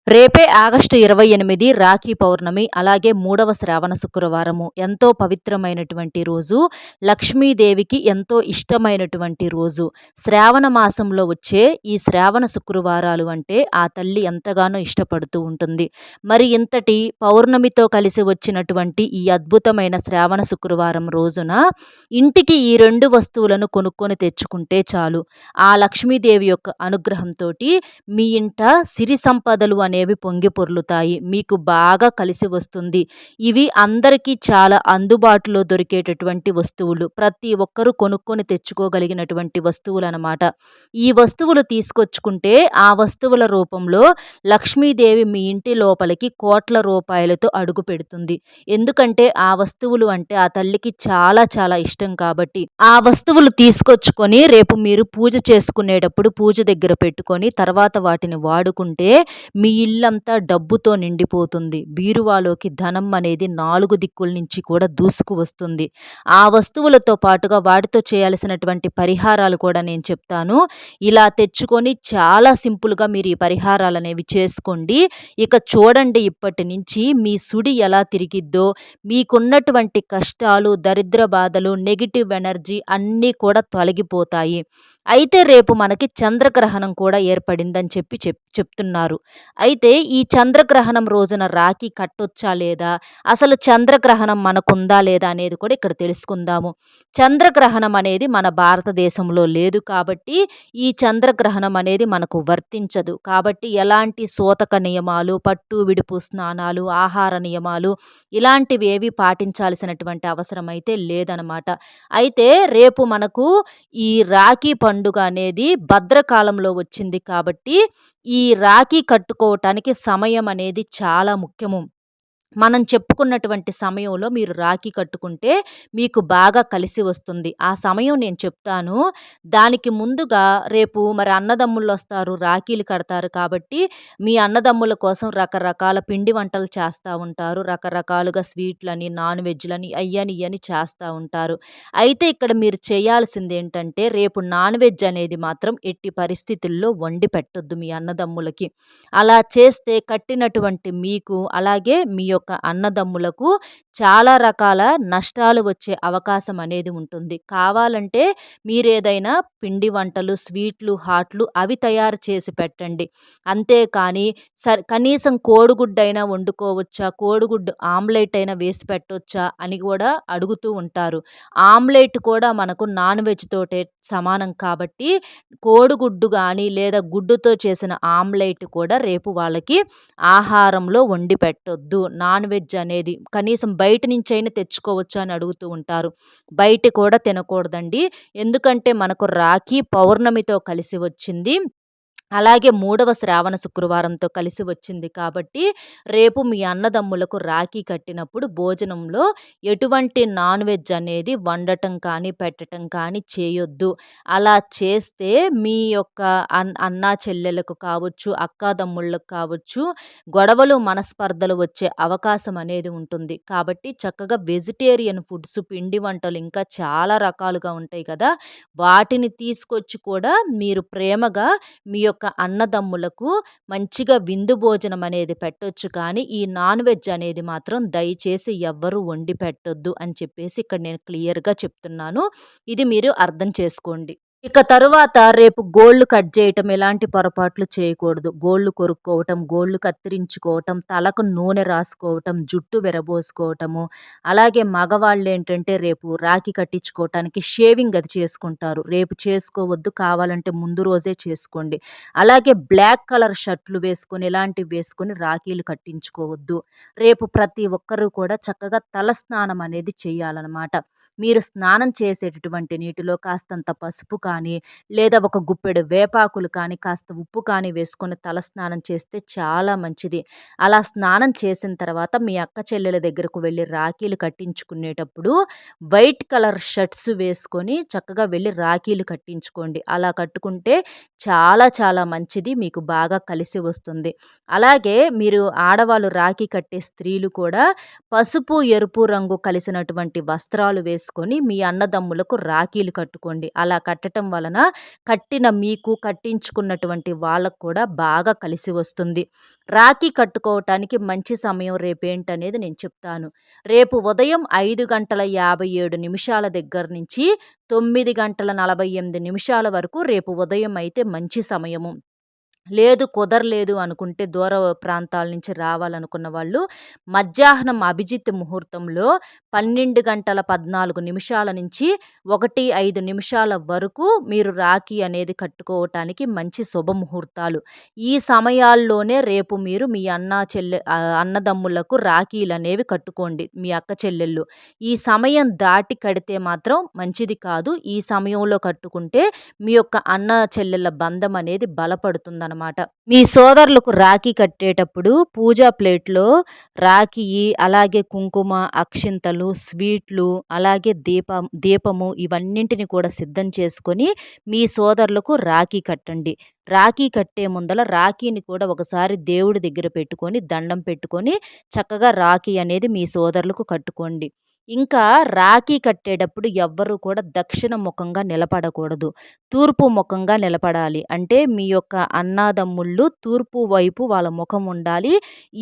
రేపే ఆగస్టు 28 రాఖీ పౌర్ణమి. అలాగే మూడవ శ్రావణ శుక్రవారము. ఎంతో పవిత్రమైనటువంటి రోజు. లక్ష్మీదేవికి ఎంతో ఇష్టమైనటువంటి రోజు. శ్రావణ మాసంలో వచ్చే ఈ శ్రావణ శుక్రవారాలు అంటే ఆ తల్లి ఎంతగానో ఇష్టపడుతూ ఉంటుంది. మరి ఇంతటి పౌర్ణమితో కలిసి వచ్చినటువంటి ఈ అద్భుతమైన శ్రావణ శుక్రవారం రోజున ఇంటికి ఈ 2 వస్తువులను కొనుక్కొని తెచ్చుకుంటే చాలు. ఆ లక్ష్మీదేవి యొక్క అనుగ్రహంతోటి మీ ఇంట సిరి సంపదలు అనేవి పొంగి పొర్లుతాయి. మీకు బాగా కలిసి వస్తుంది. ఇవి అందరికీ చాలా అందుబాటులో దొరికేటటువంటి వస్తువులు. ప్రతి ఒక్కరూ కొనుక్కొని తెచ్చుకోగలిగినటువంటి వస్తువులనమాట. ఈ వస్తువులు తీసుకొచ్చుకుంటే ఆ వస్తువుల రూపంలో లక్ష్మీదేవి మీ ఇంటి లోపలికి కోట్ల రూపాయలతో అడుగు పెడుతుంది. ఎందుకంటే ఆ వస్తువులు అంటే ఆ తల్లికి చాలా చాలా ఇష్టం కాబట్టి. ఆ వస్తువులు తీసుకొచ్చుకొని రేపు మీరు పూజ చేసుకునేటప్పుడు పూజ దగ్గర పెట్టుకొని తర్వాత వాటిని వాడుకుంటే మీ ఇల్లంతా డబ్బుతో నిండిపోతుంది. బీరువాలోకి ధనం అనేది 4 దిక్కుల నుంచి కూడా దూసుకు వస్తుంది. ఆ వస్తువులతో పాటుగా వాటితో చేయాల్సినటువంటి పరిహారాలు కూడా నేను చెప్తాను. ఇలా తెచ్చుకొని చాలా సింపుల్‌గా మీరు ఈ పరిహారాలనేవి చేసుకోండి. ఇక చూడండి ఇప్పటి నుంచి మీ సుడి ఎలా తిరిగిద్దో, మీకున్నటువంటి కష్టాలు, దరిద్ర బాధలు, నెగెటివ్ ఎనర్జీ అన్నీ కూడా తొలగిపోతాయి. అయితే రేపు మనకి చంద్రగ్రహణం కూడా ఏర్పడిందని చెప్తున్నారు. అయితే ఈ చంద్రగ్రహణం రోజున రాఖీ కట్టొచ్చా లేదా? అసలు చంద్రగ్రహణం మనకుందా లేదా అనేది కూడా ఇక్కడ తెలుసుకుందాము. చంద్రగ్రహణం అనేది మన భారతదేశంలో లేదు కాబట్టి ఈ చంద్రగ్రహణం అనేది మనకు వర్తించదు. కాబట్టి ఎలాంటి సూతక నియమాలు, పట్టు విడుపు స్నానాలు, ఆహార నియమాలు ఇలాంటివి ఏవి పాటించాల్సినటువంటి అవసరం అయితే లేదనమాట. అయితే రేపు మనకు ఈ రాఖీ పండుగ అనేది భద్రకాలంలో వచ్చింది కాబట్టి ఈ రాఖీ కట్టుకోవటానికి సమయం అనేది చాలా ముఖ్యము. మనం చెప్పుకున్నటువంటి సమయంలో మీరు రాఖీ కట్టుకుంటే మీకు బాగా కలిసి వస్తుంది. ఆ సమయం నేను చెప్తాను. దానికి ముందుగా రేపు మరి అన్నదమ్ముళ్ళొస్తారు, రాఖీలు కడతారు కాబట్టి మీ అన్నదమ్ముల కోసం రకరకాల పిండి వంటలు చేస్తా ఉంటారు. రకరకాలుగా స్వీట్లని, నాన్ వెజ్‌లని అయ్యని, ఇయ్యని చేస్తా ఉంటారు. అయితే ఇక్కడ మీరు చేయాల్సిందేంటంటే రేపు నాన్ వెజ్ అనేది మాత్రం ఎట్టి పరిస్థితుల్లో వండి పెట్టొద్దు మీ అన్నదమ్ములకి. అలా చేస్తే కట్టినటువంటి మీకు అలాగే మీ యొక్క అన్నదమ్ములకు చాలా రకాల నష్టాలు వచ్చే అవకాశం అనేది ఉంటుంది. కావాలంటే మీరేదైనా పిండి వంటలు, స్వీట్లు, హాట్లు అవి తయారు చేసి పెట్టండి. అంతేకానీ కనీసం కోడిగుడ్డైనా వండుకోవచ్చా? కోడిగుడ్డు ఆమ్లెట్ అయినా వేసి పెట్టొచ్చా? అని కూడా అడుగుతూ ఉంటారు. ఆమ్లెట్ కూడా మనకు నాన్ వెజ్ తోటే సమానం కాబట్టి కోడిగుడ్డు గానీ లేదా గుడ్డుతో చేసిన ఆమ్లెట్ కూడా రేపు వాళ్ళకి ఆహారంలో వండి పెట్టొద్దు. నాన్ వెజ్ అనేది కనీసం బయట నుంచైనా తెచ్చుకోవచ్చా అని అడుగుతూ ఉంటారు. బయట కూడా తినకూడదండి. ఎందుకంటే మనకు రాఖీ పౌర్ణమితో కలిసి వచ్చింది. అలాగే మూడవ శ్రావణ శుక్రవారంతో కలిసి వచ్చింది కాబట్టి రేపు మీ అన్నదమ్ములకు రాఖీ కట్టినప్పుడు భోజనంలో ఎటువంటి నాన్ వెజ్ అనేది వండటం కానీ, పెట్టటం కానీ చేయొద్దు. అలా చేస్తే మీ యొక్క అన్నా చెల్లెలకు కావచ్చు, అక్కాతమ్ముళ్ళకు కావచ్చు గొడవలు, మనస్పర్ధలు వచ్చే అవకాశం అనేది ఉంటుంది. కాబట్టి చక్కగా వెజిటేరియన్ ఫుడ్స్, పిండి వంటలు ఇంకా చాలా రకాలుగా ఉంటాయి కదా! వాటిని తీసుకొచ్చి కూడా మీరు ప్రేమగా మీ యొక్క అన్నదమ్ములకు మంచిగా విందు భోజనం అనేది పెట్టొచ్చు కానీ, ఈ నాన్ వెజ్ అనేది మాత్రం దయచేసి ఎవ్వరూ వండి పెట్టొద్దు అని చెప్పేసి ఇక్కడ నేను క్లియర్‌గా చెప్తున్నాను. ఇది మీరు అర్థం చేసుకోండి. ఇక తరువాత రేపు గోళ్ళు కట్ చేయటం ఎలాంటి పొరపాట్లు చేయకూడదు. గోళ్ళు కొరుక్కోవటం, గోళ్ళు కత్తిరించుకోవటం, తలకు నూనె రాసుకోవటం, జుట్టు విరబోసుకోవటము, అలాగే మగవాళ్ళేంటంటే రేపు రాఖీ కట్టించుకోవటానికి షేవింగ్ అది చేసుకుంటారు. రేపు చేసుకోవద్దు. కావాలంటే ముందు రోజే చేసుకోండి. అలాగే బ్లాక్ కలర్ షర్టులు వేసుకొని ఇలాంటివి వేసుకొని రాఖీలు కట్టించుకోవద్దు. రేపు ప్రతి ఒక్కరు కూడా చక్కగా తలస్నానం అనేది చేయాలనమాట. మీరు స్నానం చేసేటటువంటి నీటిలో కాస్తంత పసుపు కానీ, లేదా ఒక గుప్పెడు వేపాకులు కానీ, కాస్త ఉప్పు కానీ వేసుకొని తలస్నానం చేస్తే చాలా మంచిది. అలా స్నానం చేసిన తర్వాత మీ అక్క చెల్లెల దగ్గరకు వెళ్ళి రాఖీలు కట్టించుకునేటప్పుడు వైట్ కలర్ షర్ట్స్ వేసుకొని చక్కగా వెళ్ళి రాఖీలు కట్టించుకోండి. అలా కట్టుకుంటే చాలా చాలా మంచిది. మీకు బాగా కలిసి వస్తుంది. అలాగే మీరు ఆడవాళ్ళు రాఖీ కట్టే స్త్రీలు కూడా పసుపు, ఎరుపు రంగు కలిసినటువంటి వస్త్రాలు వేసుకొని మీ అన్నదమ్ములకు రాఖీలు కట్టుకోండి. అలా కట్టటం కట్టడం వలన కట్టిన మీకు, కట్టించుకున్నటువంటి వాళ్ళకు కూడా బాగా కలిసి వస్తుంది. రాఖీ కట్టుకోవటానికి మంచి సమయం రేపేంటనేది నేను చెప్తాను. రేపు ఉదయం 5:57 దగ్గర నుంచి 9:48 వరకు రేపు ఉదయం అయితే మంచి సమయము. లేదు కుదరలేదు అనుకుంటే దూర ప్రాంతాల నుంచి రావాలనుకున్న వాళ్ళు మధ్యాహ్నం అభిజిత్ ముహూర్తంలో 12:14 నుంచి 1:05 వరకు మీరు రాఖీ అనేది కట్టుకోవటానికి మంచి శుభముహూర్తాలు. ఈ సమయాల్లోనే రేపు మీరు మీ అన్నదమ్ములకు రాఖీలనేవి కట్టుకోండి మీ అక్క చెల్లెళ్ళు. ఈ సమయం దాటి కడితే మాత్రం మంచిది కాదు. ఈ సమయంలో కట్టుకుంటే మీ యొక్క అన్న చెల్లెళ్ళ బంధం అనేది బలపడుతుందనమాట. మీ సోదరులకు రాఖీ కట్టేటప్పుడు పూజా ప్లేట్‌లో రాఖీ, అలాగే కుంకుమ, అక్షింతలు, స్వీట్లు, అలాగే దీపము ఇవన్నింటిని కూడా సిద్ధం చేసుకొని మీ సోదరులకు రాఖీ కట్టండి. రాఖీ కట్టే ముందల రాఖీని కూడా ఒకసారి దేవుడి దగ్గర పెట్టుకొని, దండం పెట్టుకొని చక్కగా రాఖీ అనేది మీ సోదరులకు కట్టుకోండి. ఇంకా రాఖీ కట్టేటప్పుడు ఎవ్వరు కూడా దక్షిణ ముఖంగా నిలబడకూడదు. తూర్పు ముఖంగా నిలబడాలి. అంటే మీ యొక్క అన్నాదమ్ముళ్ళు తూర్పు వైపు వాళ్ళ ముఖం ఉండాలి.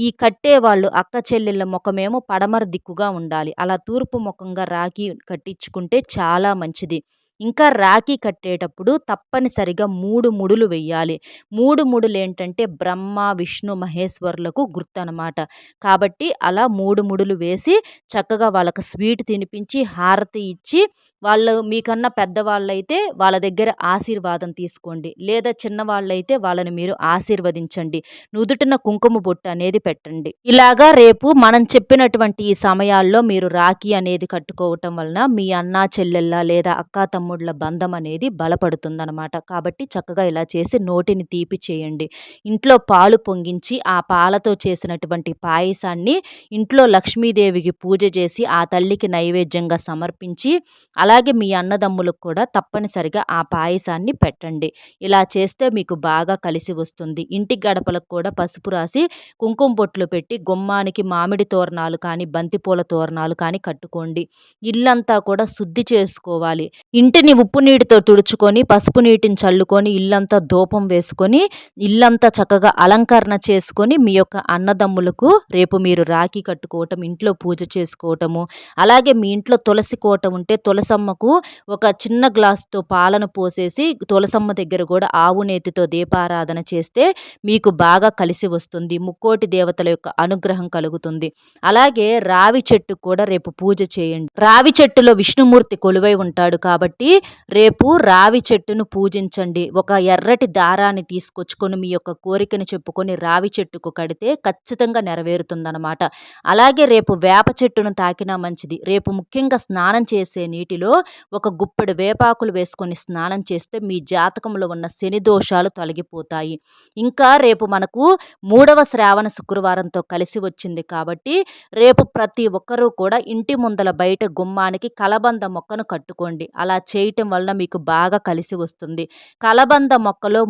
ఈ కట్టేవాళ్ళు అక్క చెల్లెళ్ళ ముఖమేమో పడమర దిక్కుగా ఉండాలి. అలా తూర్పు ముఖంగా రాఖీ కట్టించుకుంటే చాలా మంచిది. ఇంకా రాఖీ కట్టేటప్పుడు తప్పనిసరిగా 3 ముడులు వెయ్యాలి. 3 ముడులేంటంటే బ్రహ్మ, విష్ణు, మహేశ్వరులకు గుర్తనమాట. కాబట్టి అలా 3 ముడులు వేసి చక్కగా వాళ్ళకి స్వీట్ తినిపించి, హారతి ఇచ్చి, వాళ్ళు మీకన్నా పెద్దవాళ్ళైతే వాళ్ళ దగ్గర ఆశీర్వాదం తీసుకోండి. లేదా చిన్నవాళ్ళైతే వాళ్ళని మీరు ఆశీర్వదించండి. నుదుటిన కుంకుమ బొట్టు అనేది పెట్టండి. ఇలాగా రేపు మనం చెప్పినటువంటి ఈ సమయాల్లో మీరు రాఖీ అనేది కట్టుకోవటం వలన మీ అన్నా చెల్లెళ్ళ లేదా అక్కా తమ్ముళ్ళ బంధం అనేది బలపడుతుందనమాట. కాబట్టి చక్కగా ఇలా చేసి నోటిని తీపి చేయండి. ఇంట్లో పాలు పొంగించి ఆ పాలతో చేసినటువంటి పాయసాన్ని ఇంట్లో లక్ష్మీదేవికి పూజ చేసి ఆ తల్లికి నైవేద్యంగా సమర్పించి అలాగే మీ అన్నదమ్ములకు కూడా తప్పనిసరిగా ఆ పాయసాన్ని పెట్టండి. ఇలా చేస్తే మీకు బాగా కలిసి వస్తుంది. ఇంటి గడపలకు కూడా పసుపు రాసి కుంకుమ బొట్లు పెట్టి గుమ్మానికి మామిడి తోరణాలు కానీ, బంతిపూల తోరణాలు కానీ కట్టుకోండి. ఇల్లంతా కూడా శుద్ధి చేసుకోవాలి. ఇంటిని ఉప్పు నీటితో తుడుచుకొని, పసుపు నీటిని చల్లుకొని, ఇల్లంతా ధూపం వేసుకొని, ఇల్లంతా చక్కగా అలంకరణ చేసుకొని మీ యొక్క అన్నదమ్ములకు రేపు మీరు రాఖీ కట్టుకోవటం, ఇంట్లో పూజ చేసుకోవటము, అలాగే మీ ఇంట్లో తులసి కోట ఉంటే తులసమ్మకు ఒక చిన్న గ్లాస్‌తో పాలను పోసేసి తులసమ్మ దగ్గర కూడా ఆవు నేతితో దీపారాధన చేస్తే మీకు బాగా కలిసి వస్తుంది. ముక్కోటి దేవతల యొక్క అనుగ్రహం కలుగుతుంది. అలాగే రావి చెట్టుకు కూడా రేపు పూజ చేయండి. రావి చెట్టులో విష్ణుమూర్తి కొలువై ఉంటాడు కాబట్టి రేపు రావి చెట్టును పూజించండి. ఒక ఎర్రటి దారాన్ని తీసుకొచ్చుకొని మీ యొక్క కోరికను చెప్పుకొని రావి చెట్టుకు కడితే ఖచ్చితంగా నెరవేరుతుందనమాట. అలాగే రేపు వేప చెట్టును తాకినా మంచిది. రేపు ముఖ్యంగా స్నానం చేసే నీటిలో ఒక గుప్పెడు వేపాకులు వేసుకొని స్నానం చేస్తే మీ జాతకంలో ఉన్న శని దోషాలు తొలగిపోతాయి. ఇంకా రేపు మనకు 3వ శ్రావణ శుక్రవారంతో కలిసి వచ్చింది కాబట్టి రేపు ప్రతి ఒక్కరూ కూడా ఇంటి ముందల బయట గుమ్మానికి కలబంద మొక్కను కట్టుకోండి. అలా చేయటం వలన మీకు బాగా కలిసి వస్తుంది. కలబంద మొక్కలో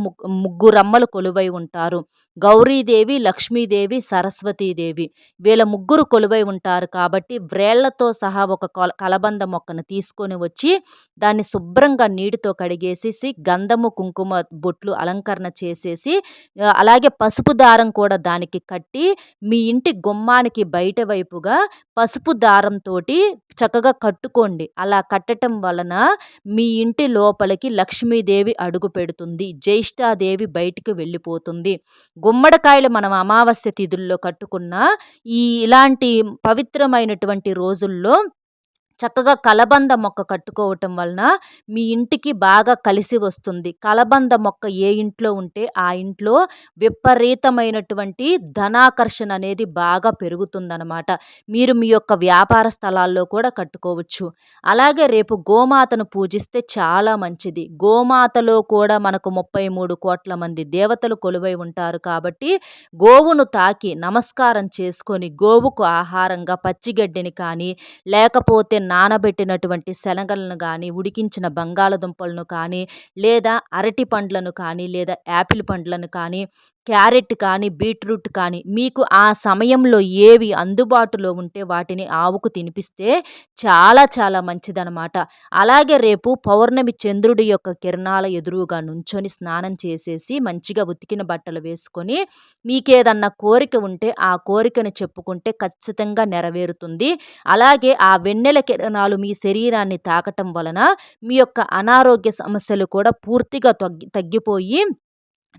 ముగ్గురమ్మలు కొలువై ఉంటారు. గౌరీదేవి, లక్ష్మీదేవి, సరస్వతీదేవి. వీళ్ళ ముగ్గురు కొలువై ఉంటారు కాబట్టి వ్రేళ్లతో సహా ఒక కలబంద మొక్కను తీసుకొని వచ్చి దాన్ని శుభ్రంగా నీటితో కడిగేసేసి గంధము, కుంకుమ బొట్లు అలంకరణ చేసేసి అలాగే పసుపు దారం కూడా దానికి కట్టి మీ ఇంటి గుమ్మానికి బయట వైపుగా పసుపు దారంతోటి చక్కగా కట్టుకోండి. అలా కట్టటం వలన మీ ఇంటి లోపలికి లక్ష్మీదేవి అడుగు పెడుతుంది. జ్యేష్ఠాదేవి బయటికి వెళ్ళిపోతుంది. గుమ్మడికాయలు మనం అమావాస్య తిథుల్లో కట్టుకున్న ఇలాంటి పవిత్రమైనటువంటి రోజుల్లో చక్కగా కలబంద మొక్క కట్టుకోవటం వలన మీ ఇంటికి బాగా కలిసి వస్తుంది. కలబంద మొక్క ఏ ఇంట్లో ఉంటే ఆ ఇంట్లో విపరీతమైనటువంటి ధనాకర్షణ అనేది బాగా పెరుగుతుందనమాట. మీరు మీ యొక్క వ్యాపార స్థలాల్లో కూడా కట్టుకోవచ్చు. అలాగే రేపు గోమాతను పూజిస్తే చాలా మంచిది. గోమాతలో కూడా మనకు 33 కోట్ల మంది దేవతలు కొలువై ఉంటారు కాబట్టి గోవును తాకి నమస్కారం చేసుకొని గోవుకు ఆహారంగా పచ్చిగడ్డిని కానీ లేకపోతే నానబెట్టినటువంటి శనగలను కానీ, ఉడికించిన బంగాళదుంపలను కానీ, లేదా అరటి పండ్లను కానీ, లేదా యాపిల్ పండ్లను కానీ క్యారెట్ కానీ, బీట్రూట్ కానీ మీకు ఆ సమయంలో ఏవి అందుబాటులో ఉంటే వాటిని ఆవుకు తినిపిస్తే చాలా చాలా మంచిదనమాట. అలాగే రేపు పౌర్ణమి చంద్రుడి యొక్క కిరణాల ఎదురుగా నుంచొని స్నానం చేసేసి మంచిగా ఉతికిన బట్టలు వేసుకొని మీకేదన్నా కోరిక ఉంటే ఆ కోరికను చెప్పుకుంటే ఖచ్చితంగా నెరవేరుతుంది. అలాగే ఆ వెన్నెల కిరణాలు మీ శరీరాన్ని తాకటం వలన మీ యొక్క అనారోగ్య సమస్యలు కూడా పూర్తిగా తగ్గిపోయి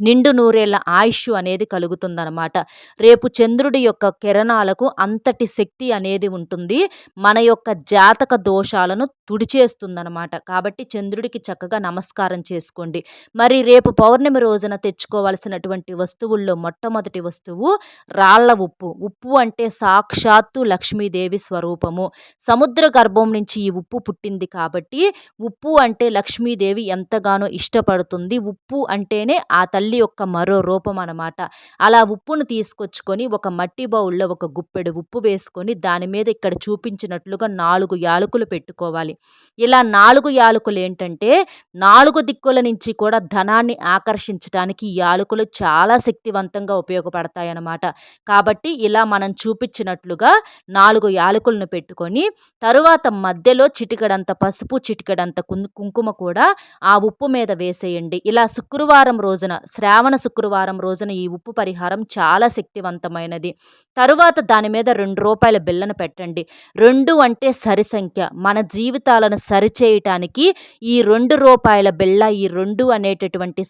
నిండు నూరేళ్ల ఆయుష్షు అనేది కలుగుతుందనమాట. రేపు చంద్రుడి యొక్క కిరణాలకు అంతటి శక్తి అనేది ఉంటుంది. మన యొక్క జాతక దోషాలను తుడిచేస్తుందనమాట. కాబట్టి చంద్రుడికి చక్కగా నమస్కారం చేసుకోండి. మరి రేపు పౌర్ణమి రోజున తెచ్చుకోవాల్సినటువంటి వస్తువుల్లో మొట్టమొదటి వస్తువు రాళ్ళ ఉప్పు. ఉప్పు అంటే సాక్షాత్తు లక్ష్మీదేవి స్వరూపము. సముద్ర గర్భం నుంచి ఈ ఉప్పు పుట్టింది కాబట్టి ఉప్పు అంటే లక్ష్మీదేవి ఎంతగానో ఇష్టపడుతుంది. ఉప్పు అంటేనే ఆ తల్లి యొక్క మరో రూపం అనమాట. అలా ఉప్పును తీసుకొచ్చుకొని ఒక మట్టి బౌల్‌లో ఒక గుప్పెడు ఉప్పు వేసుకొని దాని మీద ఇక్కడ చూపించినట్లుగా 4 యాలకులు పెట్టుకోవాలి. ఇలా 4 యాలకులేంటంటే 4 దిక్కుల నుంచి కూడా ధనాన్ని ఆకర్షించటానికి ఈ యాలకులు చాలా శక్తివంతంగా ఉపయోగపడతాయన్నమాట. కాబట్టి ఇలా మనం చూపించినట్లుగా 4 యాలకులను పెట్టుకొని తరువాత మధ్యలో చిటికెడంత పసుపు, చిటికెడంత కుంకుమ కూడా ఆ ఉప్పు మీద వేసేయండి. ఇలా శుక్రవారం రోజున శ్రావణ శుక్రవారం రోజున ఈ ఉప్పు పరిహారం చాలా శక్తివంతమైనది. తరువాత దాని మీద రూ. 2 బిళ్ళను పెట్టండి. 2 అంటే సరి సంఖ్య. మన జీవితాలను సరిచేయటానికి ఈ రూ. 2 బిళ్ళ, ఈ 2 అనేటటువంటి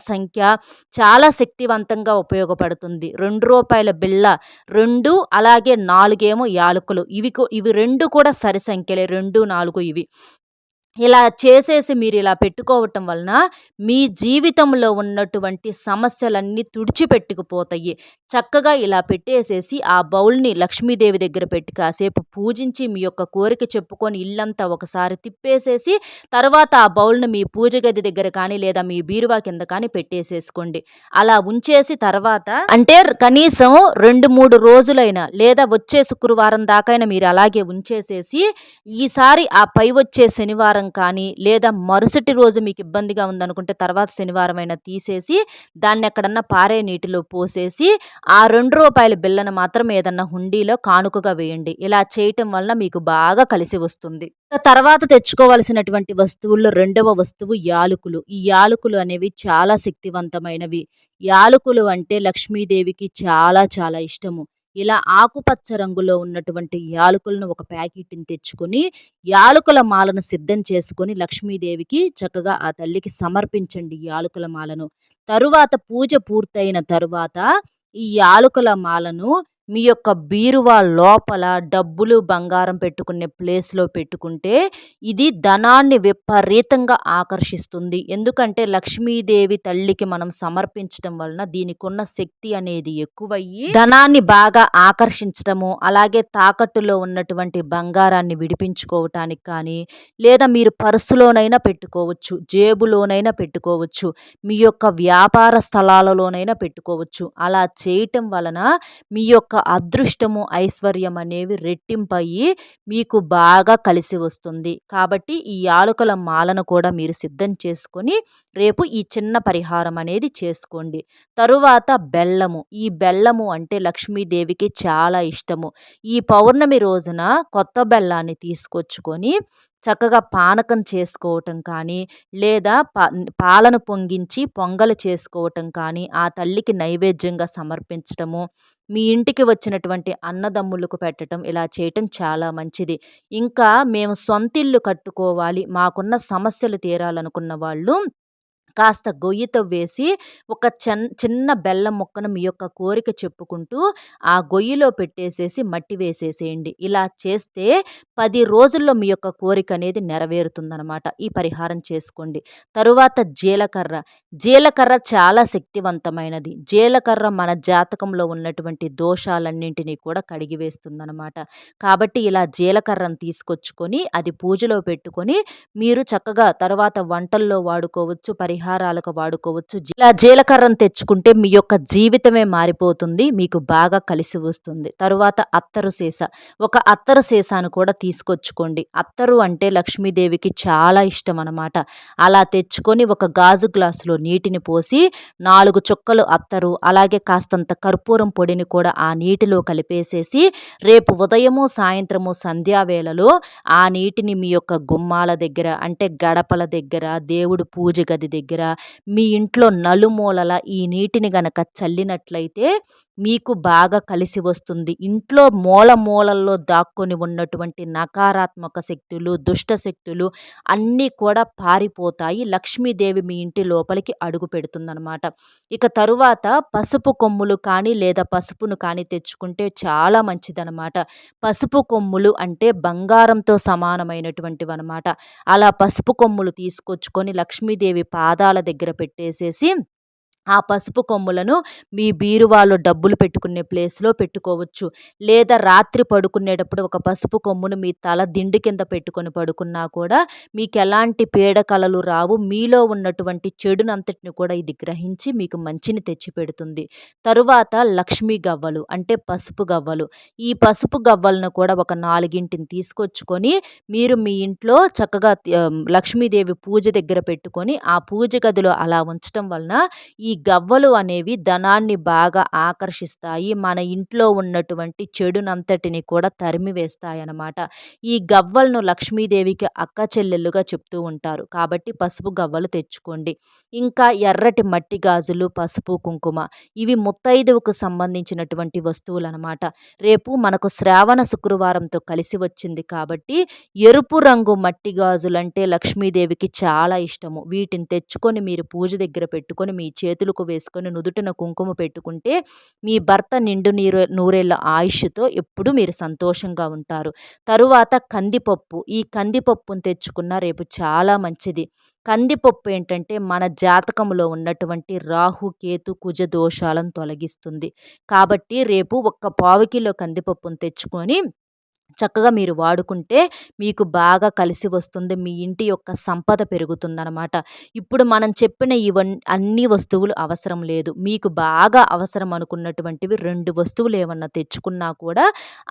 సంఖ్య చాలా శక్తివంతంగా ఉపయోగపడుతుంది. రూ. 2 బిళ్ళ 2 అలాగే 4 ఏమో యాలకులు. ఇవి 2 కూడా సరి సంఖ్యలే. 2, 4 ఇవి. ఇలా చేసేసి మీరిలా పెట్టుకోవటం వలన మీ జీవితంలో ఉన్నటువంటి సమస్యలన్నీ తుడిచిపెట్టుకుపోతాయి. చక్కగా ఇలా పెట్టేసేసి ఆ బౌల్‌ని లక్ష్మీదేవి దగ్గర పెట్టి కాసేపు పూజించి మీ యొక్క కోరిక చెప్పుకొని ఇల్లంతా ఒకసారి తిప్పేసేసి తర్వాత ఆ బౌల్‌ని మీ పూజ గది దగ్గర కానీ లేదా మీ బీరువా కింద కానీ పెట్టేసేసుకోండి. అలా ఉంచేసి తర్వాత అంటే కనీసం 2, 3 రోజులైనా లేదా వచ్చే శుక్రవారం దాకైనా మీరు అలాగే ఉంచేసేసి ఈసారి ఆ పై వచ్చే శనివారం కానీ లేదా మరుసటి రోజు మీకు ఇబ్బందిగా ఉందనుకుంటే తర్వాత శనివారం అయినా తీసేసి దాన్ని ఎక్కడన్నా పారే నీటిలో పోసేసి ఆ రూ. 2 బిళ్ళను మాత్రం ఏదన్నా హుండీలో కానుకగా వేయండి. ఇలా చేయటం వలన మీకు బాగా కలిసి వస్తుంది. తర్వాత తెచ్చుకోవాల్సినటువంటి వస్తువుల్లో రెండవ వస్తువు యాలకులు. ఈ యాలకులు అనేవి చాలా శక్తివంతమైనవి. యాలకులు అంటే లక్ష్మీదేవికి చాలా చాలా ఇష్టము. ఇలా ఆకుపచ్చ రంగులో ఉన్నటువంటి యాలకులను ఒక ప్యాకెట్‌ని తెచ్చుకొని యాలకుల మాలను సిద్ధం చేసుకొని లక్ష్మీదేవికి చక్కగా ఆ తల్లికి సమర్పించండి ఈ యాలకుల మాలను. తరువాత పూజ పూర్తయిన తరువాత ఈ యాలకుల మాలను మీ యొక్క బీరువా లోపల డబ్బులు, బంగారం పెట్టుకునే ప్లేస్‌లో పెట్టుకుంటే ఇది ధనాన్ని విపరీతంగా ఆకర్షిస్తుంది. ఎందుకంటే లక్ష్మీదేవి తల్లికి మనం సమర్పించటం వలన దీనికున్న శక్తి అనేది ఎక్కువయ్యి ధనాన్ని బాగా ఆకర్షించటము, అలాగే తాకట్టులో ఉన్నటువంటి బంగారాన్ని విడిపించుకోవటానికి కానీ, లేదా మీరు పర్సులోనైనా పెట్టుకోవచ్చు, జేబులోనైనా పెట్టుకోవచ్చు, మీ యొక్క వ్యాపార స్థలాలలోనైనా పెట్టుకోవచ్చు. అలా చేయటం వలన మీ యొక్క అదృష్టము, ఐశ్వర్యం అనేవి రెట్టింపయ్యి మీకు బాగా కలిసి వస్తుంది. కాబట్టి ఈ యాలకుల మాలను కూడా మీరు సిద్ధం చేసుకొని రేపు ఈ చిన్న పరిహారం అనేది చేసుకోండి. తరువాత బెల్లము. ఈ బెల్లము అంటే లక్ష్మీదేవికి చాలా ఇష్టము. ఈ పౌర్ణమి రోజున కొత్త బెల్లాన్ని తీసుకొచ్చుకొని చక్కగా పానకం చేసుకోవటం కానీ, లేదా పాలను పొంగించి పొంగలు చేసుకోవటం కానీ, ఆ తల్లికి నైవేద్యంగా సమర్పించటము, మీ ఇంటికి వచ్చినటువంటి అన్నదమ్ములకు పెట్టటం ఇలా చేయటం చాలా మంచిది. ఇంకా మేము సొంతిల్లు కట్టుకోవాలి, మాకున్న సమస్యలు తీరాలనుకున్న వాళ్ళు కాస్త గొయ్యి తవ్వేసి ఒక చిన్న బెల్లం ముక్కను మీ యొక్క కోరిక చెప్పుకుంటూ ఆ గొయ్యిలో పెట్టేసేసి మట్టి వేసేసేయండి. ఇలా చేస్తే 10 రోజుల్లో మీ యొక్క కోరిక అనేది నెరవేరుతుందనమాట. ఈ పరిహారం చేసుకోండి. తరువాత జీలకర్ర. జీలకర్ర చాలా శక్తివంతమైనది. జీలకర్ర మన జాతకంలో ఉన్నటువంటి దోషాలన్నింటినీ కూడా కడిగివేస్తుందనమాట. కాబట్టి ఇలా జీలకర్రను తీసుకొచ్చుకొని అది పూజలో పెట్టుకొని మీరు చక్కగా తర్వాత వంటల్లో వాడుకోవచ్చు. పరిహారాలకు వాడుకోవచ్చు. ఇలా జీలకర్రను తెచ్చుకుంటే మీ యొక్క జీవితమే మారిపోతుంది. మీకు బాగా కలిసి వస్తుంది. తరువాత అత్తరు సీస. ఒక అత్తరు సీసాను కూడా తీసుకొచ్చుకోండి. అత్తరు అంటే లక్ష్మీదేవికి చాలా ఇష్టం అన్నమాట. అలా తెచ్చుకొని ఒక గాజు గ్లాసులో నీటిని పోసి 4 చుక్కలు అత్తరు అలాగే కాస్తంత కర్పూరం పొడిని కూడా ఆ నీటిలో కలిపేసేసి రేపు ఉదయము సాయంత్రము సంధ్యావేళలో ఆ నీటిని మీ యొక్క గుమ్మాల దగ్గర అంటే గడపల దగ్గర దేవుడు పూజ గది దగ్గర మీ ఇంట్లో నలుమూలల ఈ నీటిని గనక చల్లినట్లయితే మీకు బాగా కలిసి వస్తుంది. ఇంట్లో మూల మూలల్లో దాక్కొని ఉన్నటువంటి నకారాత్మక శక్తులు, దుష్ట శక్తులు అన్నీ కూడా పారిపోతాయి. లక్ష్మీదేవి మీ ఇంటి లోపలికి అడుగు పెడుతుందనమాట. ఇక తరువాత పసుపు కొమ్ములు కానీ లేదా పసుపును కానీ తెచ్చుకుంటే చాలా మంచిదనమాట. పసుపు కొమ్ములు అంటే బంగారంతో సమానమైనటువంటివనమాట. అలా పసుపు కొమ్ములు తీసుకొచ్చుకొని లక్ష్మీదేవి పాదాల దగ్గర పెట్టేసేసి ఆ పసుపు కొమ్ములను మీ బీరువాలో డబ్బులు పెట్టుకునే ప్లేస్‌లో పెట్టుకోవచ్చు. లేదా రాత్రి పడుకునేటప్పుడు ఒక పసుపు కొమ్మును మీ తల దిండు కింద పెట్టుకొని పడుకున్నా కూడా మీకెలాంటి పీడకలలు రావు. మీలో ఉన్నటువంటి చెడునంతటిని కూడా ఇది గ్రహించి మీకు మంచిని తెచ్చిపెడుతుంది. తరువాత లక్ష్మీ గవ్వలు అంటే పసుపు గవ్వలు. ఈ పసుపు గవ్వలను కూడా ఒక 4 తీసుకొచ్చుకొని మీరు మీ ఇంట్లో చక్కగా లక్ష్మీదేవి పూజ దగ్గర పెట్టుకొని ఆ పూజ గదిలో అలా ఉంచటం వలన ఈ గవ్వలు అనేవి ధనాన్ని బాగా ఆకర్షిస్తాయి. మన ఇంట్లో ఉన్నటువంటి చెడునంతటిని కూడా తరిమివేస్తాయన్నమాట. ఈ గవ్వలను లక్ష్మీదేవికి అక్క చెల్లెళ్ళుగా చెప్తూ ఉంటారు. కాబట్టి పసుపు గవ్వలు తెచ్చుకోండి. ఇంకా ఎర్రటి మట్టి గాజులు, పసుపు, కుంకుమ ఇవి ముత్తైదువుకు సంబంధించినటువంటి వస్తువులనమాట. రేపు మనకు శ్రావణ శుక్రవారంతో కలిసి వచ్చింది కాబట్టి ఎరుపు రంగు మట్టి గాజులంటే లక్ష్మీదేవికి చాలా ఇష్టము. వీటిని తెచ్చుకొని మీరు పూజ దగ్గర పెట్టుకొని మీ చేతులకు వేసుకొని నుదుటిన కుంకుమ పెట్టుకుంటే మీ భర్త నిండు నూరేళ్ల ఆయుష్‌తో ఎప్పుడు మీరు సంతోషంగా ఉంటారు. తరువాత కందిపప్పు. ఈ కందిపప్పును తెచ్చుకున్న రేపు చాలా మంచిది. కందిపప్పు ఏంటంటే మన జాతకంలో ఉన్నటువంటి రాహు, కేతు, కుజ దోషాలను తొలగిస్తుంది. కాబట్టి రేపు ఒక పావు కిలో కందిపప్పును తెచ్చుకొని చక్కగా మీరు వాడుకుంటే మీకు బాగా కలిసి వస్తుంది. మీ ఇంటి యొక్క సంపద పెరుగుతుందనమాట. ఇప్పుడు మనం చెప్పిన అన్ని వస్తువులు అవసరం లేదు. మీకు బాగా అవసరం అనుకున్నటువంటివి 2 వస్తువులు ఏమన్నా తెచ్చుకున్నా కూడా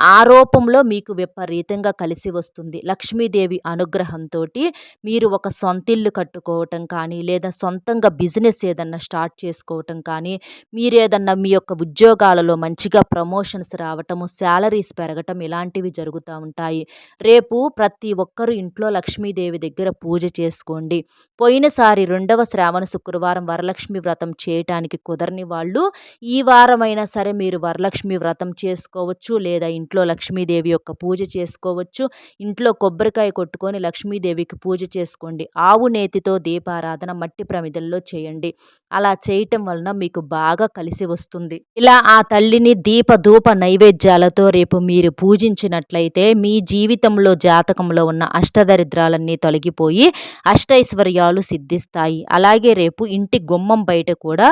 ఆ రూపంలో మీకు విపరీతంగా కలిసి వస్తుంది. లక్ష్మీదేవి అనుగ్రహంతోటి మీరు ఒక సొంతిల్లు కట్టుకోవటం కానీ, లేదా సొంతంగా బిజినెస్ ఏదన్నా స్టార్ట్ చేసుకోవటం కానీ, మీరేదన్నా మీ యొక్క ఉద్యోగాలలో మంచిగా ప్రమోషన్స్ రావటము, శాలరీస్ పెరగటం ఇలాంటివి జరుగుతూ ఉంటాయి. రేపు ప్రతి ఒక్కరు ఇంట్లో లక్ష్మీదేవి దగ్గర పూజ చేసుకోండి. పోయినసారి 2వ శ్రావణ శుక్రవారం వరలక్ష్మి వ్రతం చేయటానికి కుదరని వాళ్ళు ఈ వారమైనా సరే మీరు వరలక్ష్మి వ్రతం చేసుకోవచ్చు. లేదా ఇంట్లో లక్ష్మీదేవి యొక్క పూజ చేసుకోవచ్చు. ఇంట్లో కొబ్బరికాయ కొట్టుకొని లక్ష్మీదేవికి పూజ చేసుకోండి. ఆవు నేతితో దీపారాధన మట్టి ప్రమిదల్లో చేయండి. అలా చేయటం వలన మీకు బాగా కలిసి వస్తుంది. ఇలా ఆ తల్లిని దీప ధూప నైవేద్యాలతో రేపు మీరు పూజించినట్లయితే మీ జీవితంలో జాతకంలో ఉన్న అష్టదరిద్రాలన్నీ తొలగిపోయి అష్టైశ్వర్యాలు సిద్ధిస్తాయి. అలాగే రేపు ఇంటి గుమ్మం బయట కూడా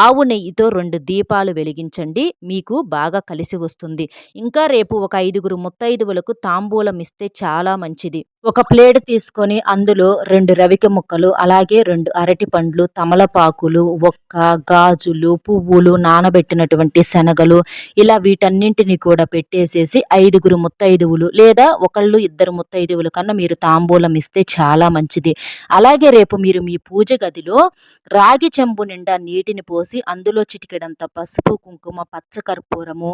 ఆవు నెయ్యితో 2 దీపాలు వెలిగించండి. మీకు బాగా కలిసి వస్తుంది. ఇంకా రేపు ఒక 5 ముత్తైదువులకు తాంబూలం ఇస్తే చాలా మంచిది. ఒక ప్లేట్ తీసుకొని అందులో 2 రవికె ముక్కలు, అలాగే 2 అరటి పండ్లు, తమలపాకులు, ఒక్క, గాజులు, పువ్వులు, నానబెట్టినటువంటి శనగలు ఇలా వీటన్నింటిని కూడా పెట్టేసేసి 5 ముత్తైదువులు లేదా ఒకళ్ళు 2 ముత్తైదువుల కన్నా మీరు తాంబూలం ఇస్తే చాలా మంచిది. అలాగే రేపు మీరు మీ పూజ గదిలో రాగి చెంబు నిండా నీటిని పోసి అందులో చిటికెడంత పసుపు, కుంకుమ, పచ్చకర్పూరము,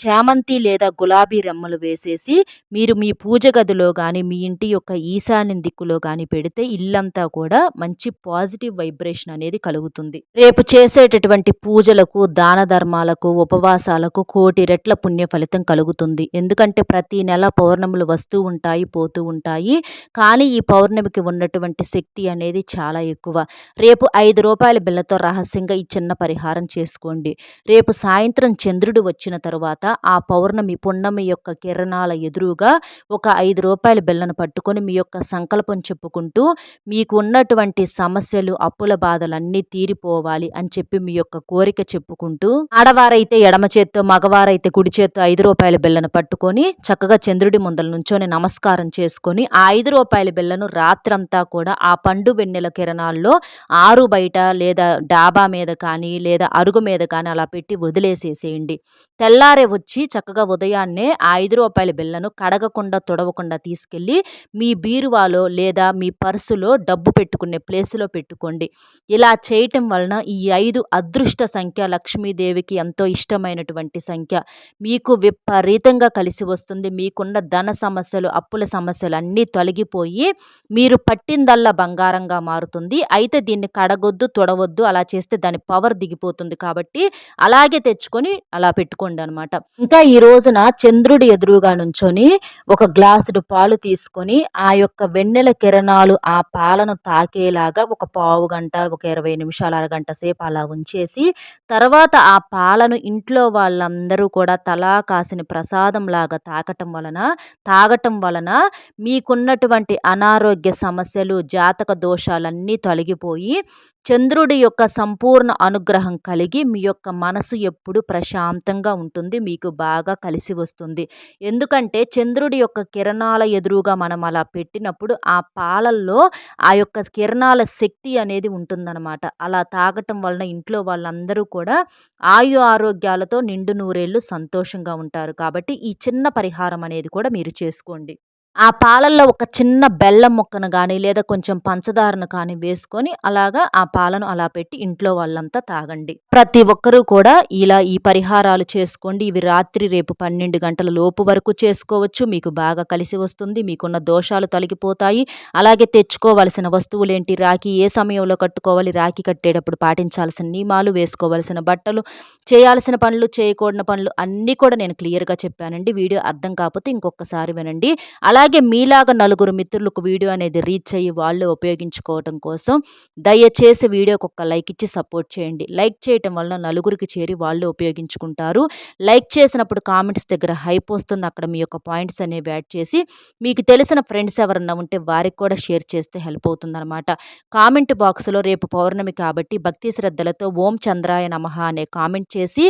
చామంతి లేదా గులాబీ రెమ్మలు వేసేసి మీరు మీ పూజ గదిలో కానీ మీ ఇంటి యొక్క ఈశాన్య దిక్కులో కానీ పెడితే ఇల్లంతా కూడా మంచి పాజిటివ్ వైబ్రేషన్ అనేది కలుగుతుంది. రేపు చేసేటటువంటి పూజలకు, దాన ధర్మాలకు, ఉపవాసాలకు కోటి రెట్ల పుణ్య ఫలితం కలుగుతుంది. ఎందుకంటే ప్రతి నెల పౌర్ణములు వస్తూ ఉంటాయి, పోతూ ఉంటాయి. కానీ ఈ పౌర్ణమికి ఉన్నటువంటి శక్తి అనేది చాలా ఎక్కువ. రేపు రూ. 5 బిళ్ళతో రహస్యంగా ఈ చిన్న పరిహారం చేసుకోండి. రేపు సాయంత్రం చంద్రుడు వచ్చిన తరువాత ఆ పౌర్ణమి పున్నమి యొక్క కిరణాల ఎదురుగా ఒక రూ. 5 బిళ్ళను పట్టుకొని మీ యొక్క సంకల్పం చెప్పుకుంటూ మీకు ఉన్నటువంటి సమస్యలు, అప్పుల బాధలన్నీ తీరిపోవాలి అని చెప్పి మీ యొక్క కోరిక చెప్పుకుంటూ ఆడవారైతే ఎడమ చేత్తో, మగవారైతే కుడి చేత్తో రూ. 5 బిళ్ళను పట్టుకొని చక్కగా చంద్రుడి ముందల నుంచొని నమస్కారం చేసుకొని ఆ రూ. 5 బిళ్ళను రాత్రంతా కూడా ఆ పండు వెన్నెల కిరణాల్లో ఆరు బయట లేదా డాబా మీద కానీ లేదా అరుగు మీద కానీ అలా పెట్టి వదిలేసేసేయండి. తెల్లారే వచ్చి చక్కగా ఉదయాన్నే ఆ రూ. 5 బిళ్ళను కడగకుండా తుడవకుండా తీసుకెళ్ళి మీ బీరువాలో లేదా మీ పర్సులో డబ్బు పెట్టుకునే ప్లేస్‌లో పెట్టుకోండి. ఇలా చేయటం వలన ఈ 5 అదృష్ట సంఖ్య లక్ష్మీదేవికి ఎంతో ఇష్టమైనటువంటి సంఖ్య. మీకు విపరీతంగా కలిసి వస్తుంది. మీకున్న ధన సమస్యలు, అప్పుల సమస్యలు అన్నీ తొలగిపోయి మీరు పట్టిందల్లా బంగారంగా మారుతుంది. అయితే దీన్ని కడగొద్దు, తుడవొద్దు. అలా చేస్తే దాని పవర్ దిగిపోతుంది కాబట్టి అలాగే తెచ్చుకొని అలా పెట్టుకోండనమాట. ఇంకా ఈ రోజున చంద్రుడి ఎదురుగా నుంచొని ఒక గ్లాసుడు పాలు తీసుకొని ఆ యొక్క వెన్నెల కిరణాలు ఆ పాలను తాకేలాగా ఒక పావుగంట, ఒక 20 నిమిషాలు, అరగంట సేపు అలా ఉంచేసి తర్వాత ఆ పాలను ఇంట్లో వాళ్ళందరూ కూడా తలా కాసిన ప్రసాదంలాగా తాగటం వలన మీకున్నటువంటి అనారోగ్య సమస్యలు, జాతక దోషాలన్నీ తొలగిపోయి చంద్రుడి యొక్క సంపూర్ణ అనుగ్రహం కలిగి మీ యొక్క మనసు ఎప్పుడు ప్రశాంతంగా ఉంటుంది. మీకు బాగా కలిసి వస్తుంది. ఎందుకంటే చంద్రుడి యొక్క కిరణాల ఎదురుగా మనం అలా పెట్టినప్పుడు ఆ పాలల్లో ఆ యొక్క కిరణాల శక్తి అనేది ఉంటుందన్నమాట. అలా తాగటం వలన ఇంట్లో వాళ్ళందరూ కూడా ఆరోగ్యాలతో నిండు నూరేళ్లు సంతోషంగా ఉంటారు. కాబట్టి ఈ చిన్న పరిహారం అనేది కూడా మీరు చేసుకోండి. ఆ పాలల్లో ఒక చిన్న బెల్లం ముక్కను గానీ, లేదా కొంచెం పంచదారను కానీ వేసుకొని అలాగా ఆ పాలను అలా పెట్టి ఇంట్లో వాళ్ళంతా తాగండి. ప్రతి ఒక్కరూ కూడా ఇలా ఈ పరిహారాలు చేసుకోండి. ఇవి రాత్రి రేపు 12 గంటల లోపు వరకు చేసుకోవచ్చు. మీకు బాగా కలిసి వస్తుంది. మీకున్న దోషాలు తొలగిపోతాయి. అలాగే తెచ్చుకోవాల్సిన వస్తువులేంటి, రాఖీ ఏ సమయంలో కట్టుకోవాలి, రాఖీ కట్టేటప్పుడు పాటించాల్సిన నియమాలు, వేసుకోవాల్సిన బట్టలు, చేయాల్సిన పనులు, చేయకూడని పనులు అన్నీ కూడా నేను క్లియర్‌గా చెప్పానండి. వీడియో అర్థం కాకపోతే ఇంకొకసారి వినండి. అలాగే మీలాగా నలుగురు మిత్రులకు వీడియో అనేది రీచ్ అయ్యి వాళ్ళు ఉపయోగించుకోవటం కోసం దయచేసి వీడియోకి ఒక లైక్ ఇచ్చి సపోర్ట్ చేయండి. లైక్ చేయటం వలన నలుగురికి చేరి వాళ్ళు ఉపయోగించుకుంటారు. లైక్ చేసినప్పుడు కామెంట్స్ దగ్గర హైప్ వస్తుంది. అక్కడ మీ యొక్క పాయింట్స్ అనేవి యాడ్ చేసి మీకు తెలిసిన ఫ్రెండ్స్ ఎవరన్నా ఉంటే వారికి కూడా షేర్ చేస్తే హెల్ప్ అవుతుందన్నమాట. కామెంట్ బాక్స్‌లో రేపు పౌర్ణమి కాబట్టి భక్తి శ్రద్ధలతో ఓం చంద్రాయ నమః అనే కామెంట్ చేసి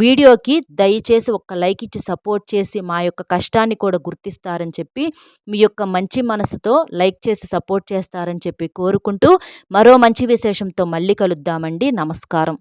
వీడియోకి దయచేసి ఒక లైక్ ఇచ్చి సపోర్ట్ చేసి మా యొక్క కష్టాన్ని కూడా గుర్తిస్తారని చెప్పి మీ యొక్క మంచి మనసుతో లైక్ చేసి సపోర్ట్ చేస్తారని చెప్పి కోరుకుంటూ మరో మంచి విశేషంతో మళ్ళీ కలుద్దామండి. నమస్కారం.